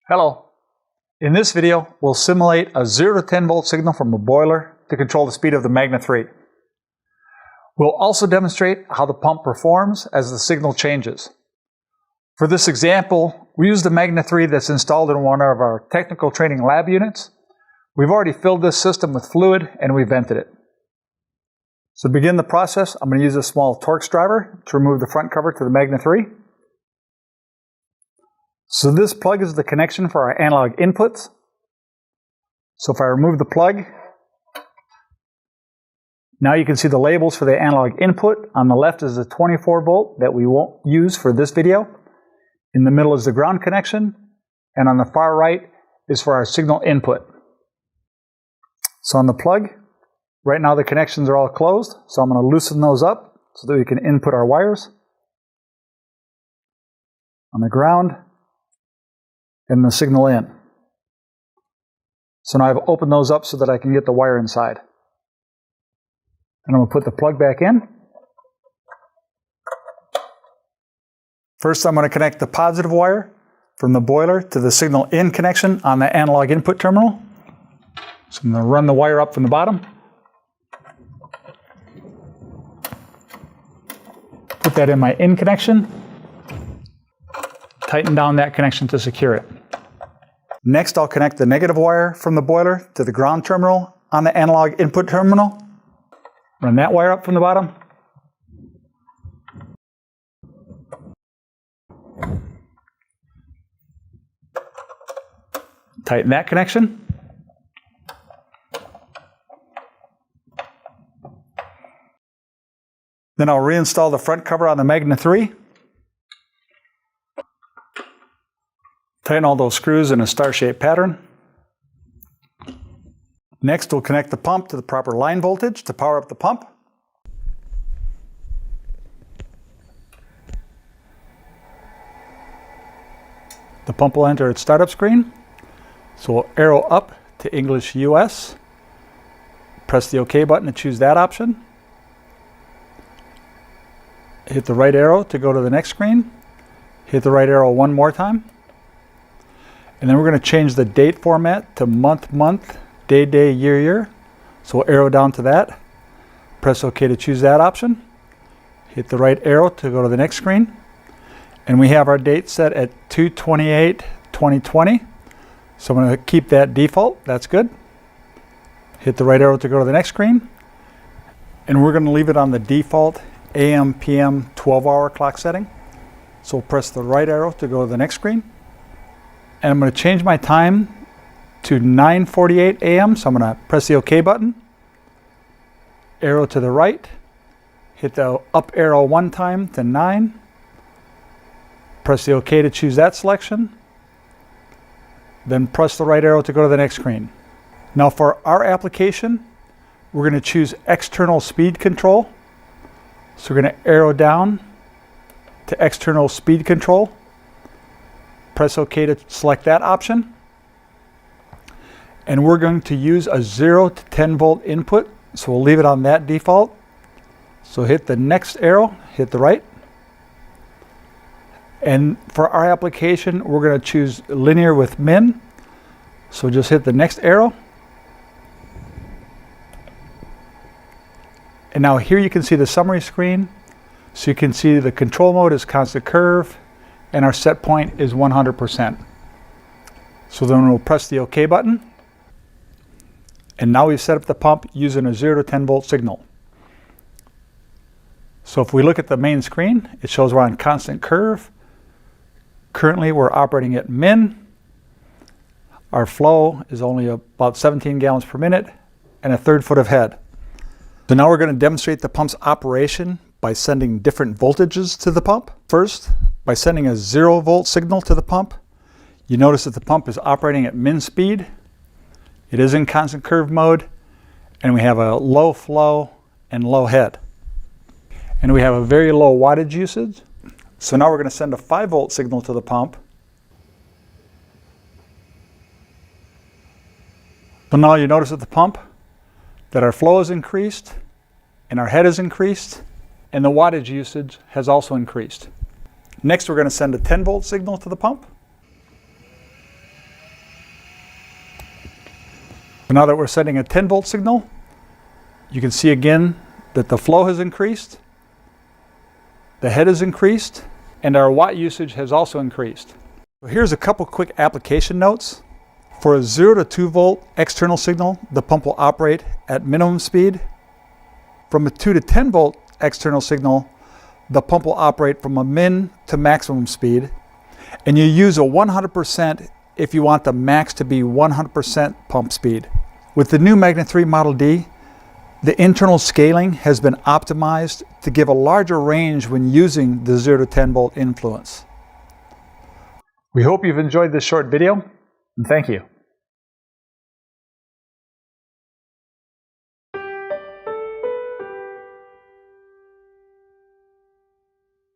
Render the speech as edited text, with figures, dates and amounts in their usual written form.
Hello. In this video, we'll simulate a 0 to 10 volt signal from a boiler to control the speed of the MAGNA3. We'll also demonstrate how the pump performs as the signal changes. For this example, we use the MAGNA3 that's installed in one of our technical training lab units. We've already filled this system with fluid and we vented it. So to begin the process, I'm going to use a small Torx driver to remove the front cover to the MAGNA3. So this plug is the connection for our analog inputs. So if I remove the plug, now you can see the labels for the analog input. On the left is the 24 volt that we won't use for this video. In the middle is the ground connection, and on the far right is for our signal input. So on the plug, right now the connections are all closed, so I'm going to loosen those up so that we can input our wires. On the ground, and the signal in. So now I've opened those up so that I can get the wire inside. And I'm going to put the plug back in. First I'm going to connect the positive wire from the boiler to the signal in connection on the analog input terminal. So I'm going to run the wire up from the bottom. Put that in my in connection. Tighten down that connection to secure it. Next, I'll connect the negative wire from the boiler to the ground terminal on the analog input terminal. Run that wire up from the bottom. Tighten that connection. Then I'll reinstall the front cover on the MAGNA3. Tighten all those screws in a star-shaped pattern. Next, we'll connect the pump to the proper line voltage to power up the pump. The pump will enter its startup screen. So we'll arrow up to English US. Press the OK button to choose that option. Hit the right arrow to go to the next screen. Hit the right arrow one more time. And then we're going to change the date format to month, month, day, day, year, year. So we'll arrow down to that. Press OK to choose that option. Hit the right arrow to go to the next screen. And we have our date set at 2/28/2020. So I'm going to keep that default. That's good. Hit the right arrow to go to the next screen. And we're going to leave it on the default AM, PM 12-hour clock setting. So we'll press the right arrow to go to the next screen. And I'm going to change my time to 9:48 a.m. So I'm going to press the OK button, arrow to the right, hit the up arrow one time to 9, press the OK to choose that selection, then press the right arrow to go to the next screen. Now for our application, we're going to choose external speed control. So we're going to arrow down to external speed control. Press OK to select that option. And we're going to use a 0 to 10 volt input. So we'll leave it on that default. So hit the next arrow, hit the right. And for our application, we're going to choose linear with min. So just hit the next arrow. And now here you can see the summary screen. So you can see the control mode is constant curve. And our set point is 100%. So then we'll press the OK button. And now we've set up the pump using a 0 to 10 volt signal. So if we look at the main screen, it shows we're on constant curve. Currently we're operating at min. Our flow is only about 17 gallons per minute and a 1/3 foot of head. So now we're going to demonstrate the pump's operation by sending different voltages to the pump. First, by sending a 0 volt signal to the pump, you notice that the pump is operating at min speed. It is in constant curve mode, and we have a low flow and low head. And we have a very low wattage usage. So now we're going to send a 5 volt signal to the pump. So now you notice at the pump that our flow is increased, and our head is increased, and the wattage usage has also increased. Next, we're going to send a 10 volt signal to the pump. So now that we're setting a 10 volt signal, you can see again that the flow has increased, the head has increased, and our watt usage has also increased. So here's a couple quick application notes. For a 0 to 2 volt external signal, the pump will operate at minimum speed. From a 2 to 10 volt external signal, the pump will operate from a min to maximum speed. And you use a 100% if you want the max to be 100% pump speed. With the new MAGNA3 Model D, the internal scaling has been optimized to give a larger range when using the 0 to 10 volt influence. We hope you've enjoyed this short video, and thank you.